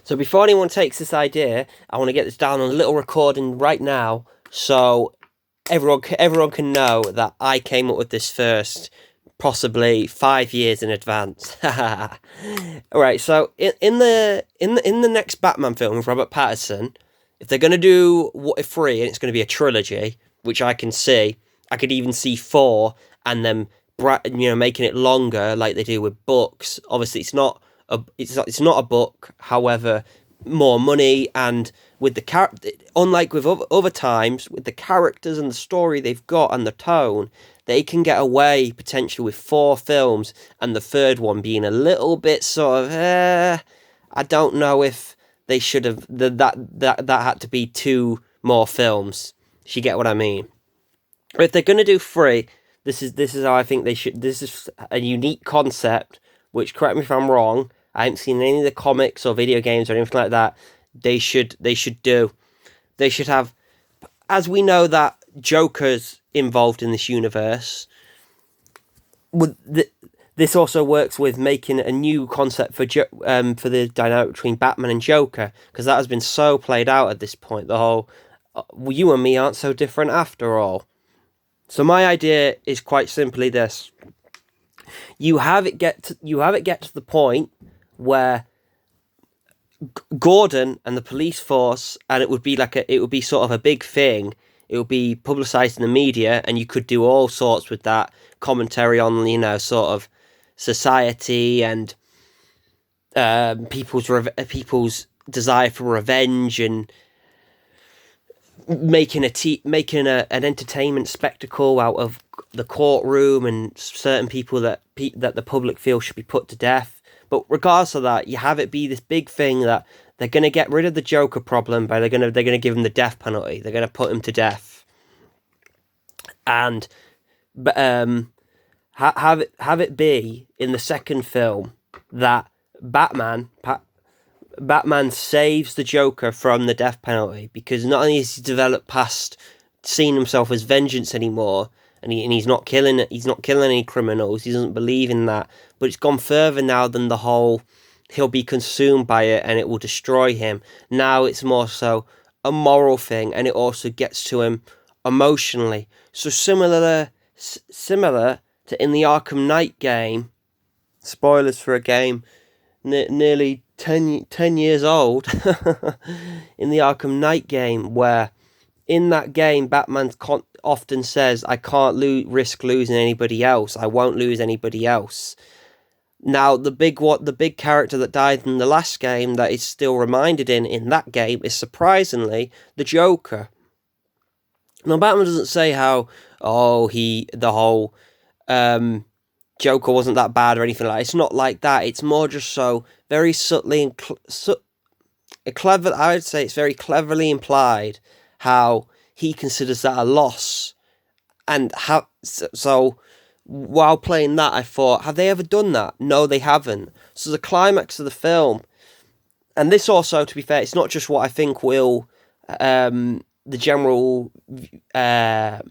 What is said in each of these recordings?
So before anyone takes this idea, I want to get this down on a little recording right now, so everyone can know that I came up with this first, possibly 5 years in advance. All right. So in the next Batman film with Robert Pattinson, if they're gonna do What If 3 and it's gonna be a trilogy, which I can see, I could even see 4 and then making it longer like they do with books. Obviously, it's not a book. However, more money, and with unlike with other times, with the characters and the story they've got and the tone, they can get away potentially with 4 films, and the third one being a little bit sort of I don't know if they should have that had to be 2 more films. If you get what I mean. If they're gonna do 3, this is how I think they should. This is a unique concept. Which, correct me if I'm wrong, I haven't seen any of the comics or video games or anything like that. They should do. They should have, as we know that Joker's involved in this universe. This also works with making a new concept for the dynamic between Batman and Joker, because that has been so played out at this point. The whole you and me aren't so different after all. So my idea is quite simply this. You have it get to the point where Gordon and the police force, and it would be sort of a big thing. It would be publicized in the media, and you could do all sorts with that commentary on, sort of society and people's desire for revenge, and making an entertainment spectacle out of the courtroom and certain people that the public feels should be put to death. But regardless of that, you have it be this big thing that they're going to get rid of the Joker problem, but they're going to give him the death penalty. They're going to put him to death, and have it be in the second film that Batman saves the Joker from the death penalty, because not only has he developed past seeing himself as vengeance anymore, and he's not killing any criminals. He doesn't believe in that, but it's gone further now than the whole he'll be consumed by it and it will destroy him. Now it's more so a moral thing, and it also gets to him emotionally. So similar to in the Arkham Knight game. Spoilers for a game nearly 10 years old. In the Arkham Knight game, where in that game Batman often says, I can't risk losing anybody else. I won't lose anybody else. Now, the big character that died in the last game that is still reminded in that game is surprisingly the Joker. Now, Batman doesn't say how, the whole Joker wasn't that bad or anything like that. It's not like that. It's more just so very subtly and clever. I would say it's very cleverly implied how he considers that a loss, and so while playing that, I thought, have they ever done that? No, they haven't. So the climax of the film, and this also, to be fair, it's not just what I think will the general tongue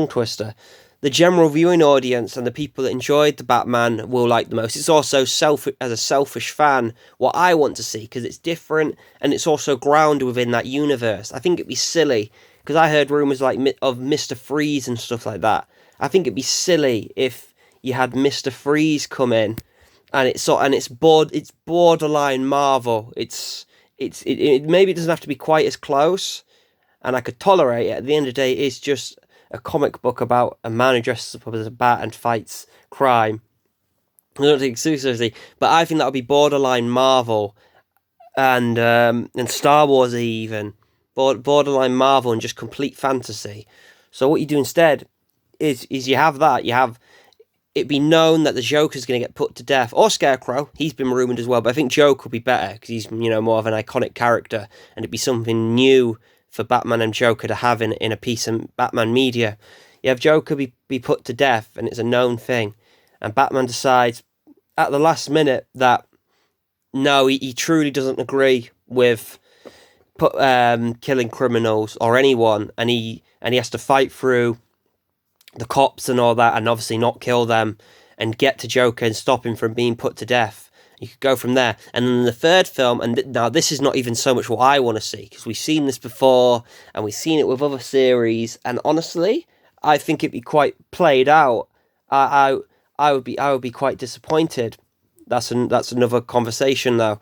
twister. The general viewing audience and the people that enjoyed the Batman will like the most. It's also as a selfish fan, what I want to see, because it's different and it's also grounded within that universe. I think it'd be silly, because I heard rumours of Mr. Freeze and stuff like that. I think it'd be silly if you had Mr. Freeze come in, and it's borderline Marvel. It maybe it doesn't have to be quite as close, and I could tolerate it. At the end of the day, it's just a comic book about a man who dresses up as a bat and fights crime. I don't take it seriously, but I think that would be borderline Marvel and Star Wars even. Borderline Marvel and just complete fantasy. So what you do instead is you have that. You have it be known that the Joker's going to get put to death, or Scarecrow. He's been rumoured as well, but I think Joker would be better because he's more of an iconic character, and it'd be something new for Batman and Joker to have in a piece of Batman media. You have Joker be put to death, and it's a known thing, and Batman decides at the last minute that no, he truly doesn't agree with killing criminals or anyone, and he has to fight through the cops and all that, and obviously not kill them, and get to Joker and stop him from being put to death. You could go from there. And then the third film, and now this is not even so much what I want to see, because we've seen this before, and we've seen it with other series, and honestly, I think it'd be quite played out. I would be quite disappointed. That's another conversation though.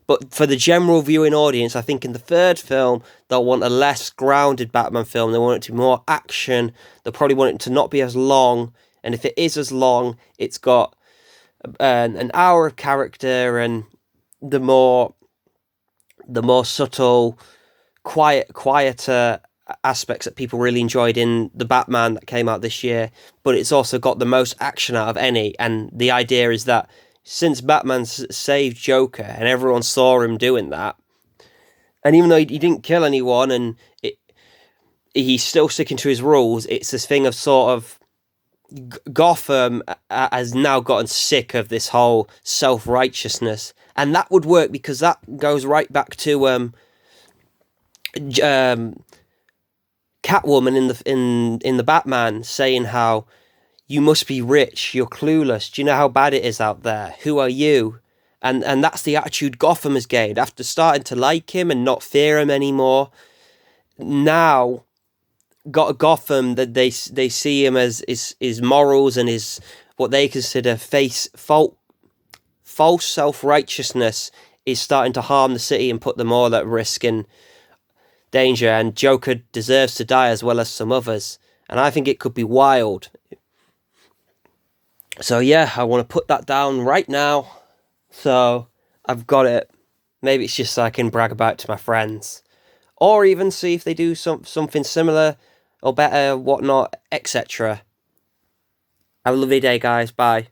But for the general viewing audience, I think in the third film, they'll want a less grounded Batman film. They want it to be more action. They'll probably want it to not be as long. And if it is as long, it's got an hour of character and the more subtle, quieter aspects that people really enjoyed in the Batman that came out this year. But it's also got the most action out of any. And the idea is that since Batman saved Joker and everyone saw him doing that, and even though he didn't kill anyone and he's still sticking to his rules, it's this thing of sort of Gotham has now gotten sick of this whole self-righteousness, and that would work because that goes right back to Catwoman in the Batman saying how you must be rich, you're clueless. Do you know how bad it is out there? Who are you? And that's the attitude Gotham has gained after starting to like him and not fear him anymore. Now, got Gotham that they see him as his morals and his what they consider false self-righteousness is starting to harm the city and put them all at risk and danger. And Joker deserves to die as well as some others. And I think it could be wild. So yeah, I want to put that down right now. So I've got it. Maybe it's just so I can brag about it to my friends. Or even see if they do something similar or better, whatnot, etc. Have a lovely day, guys. Bye.